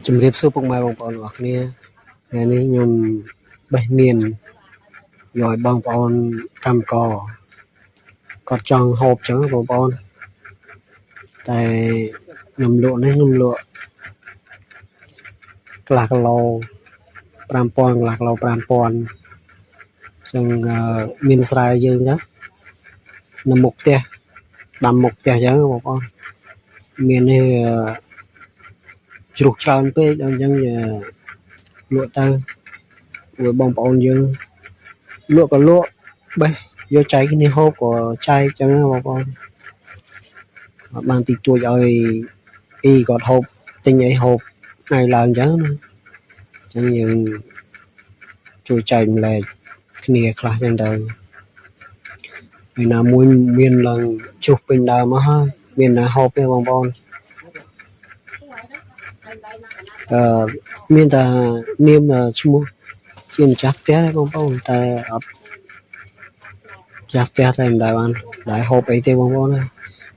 ជំរាបសួរពុកម៉ែបងប្អូនអរគ្នាថ្ងៃនេះខ្ញុំបេះមានយកឲ្យបងប្អូនកម្មករគាត់ចង់ហូបចឹងបងប្អូនតែខ្ញុំលក់នេះខ្ញុំលក់កន្លះគីឡូ5000កន្លះគីឡូ5000ចឹងមានស្រែយើងណានៅមុខផ្ទះដាំមុខផ្ទះចឹងបងប្អូនមាននេះជ្រុះច្រើនពេកដល់អញ្ចឹងលក់ទៅឲ្យបងប្អូនយើងលក់ក៏លក់បេះយកចែកគ្នាហូបក៏ចែកចឹងបងប្អូនអត់បានទីទួចឲ្យអ៊ីគាត់ហូបទិញអីហូបថ្ងៃឡើងចឹងណាចឹងយើងជួយចែកម្លែកគ្នាខ្លះចឹងទៅហើយណាមួយមានឡើងជ្រុះពេញដើមមកហើយមានណាហូបទេបងប្អូនមានតែនាមឈ្មោះជាម្ចាស់ផ្ទះបងប្អូនតែអត់ចាស់ផ្ទះតែមិនដែលបានដែលហូបអីទេបងប្អូន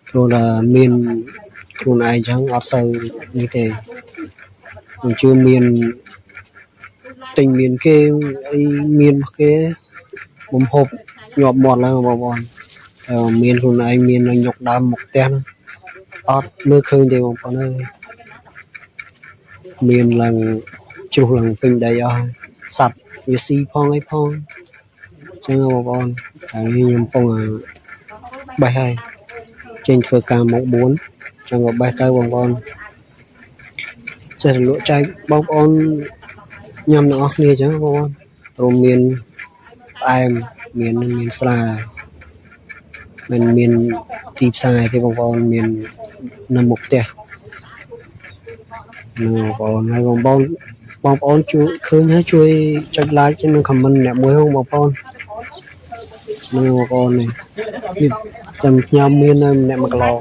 ព្រោះតែមានខ្លួនឯងចឹងអត់សូវនេះទេខ្ញុំជឿមានទិញមានគេអីមានគេបំហូបញាប់មាត់ឡើងបងប្អូនតែមានខ្លួនឯងមាននៅញុកដើមមុខផ្ទះអត់មើលឃើញទេបងប្អូនអើយមានឡើងជ្រុះឡើងពេញដីអស់សัตว์វាស៊ីផងអីផងចឹងបងប្អូនហើយខ្ញុំកំពុងបេះហើយចេញធ្វើការមក4ចឹងក៏បេះទៅបងប្អូនចេះលក់ចែកបងប្អូនញ៉ាំទាំងអស់គ្នាចឹងបងប្អូនរួមមានផ្អែមមានស្រាមិនមានទីផ្សារទេបងប្អូនមាននៅមុខផ្ទះបងប្អូនហើយបងប្អូនជួយឃើញហើយជួយចុច like និង comment អ្នកមួយផងបងប្អូនបងប្អូននេះចាំខ្ញុំមានម្នាក់1គីឡូ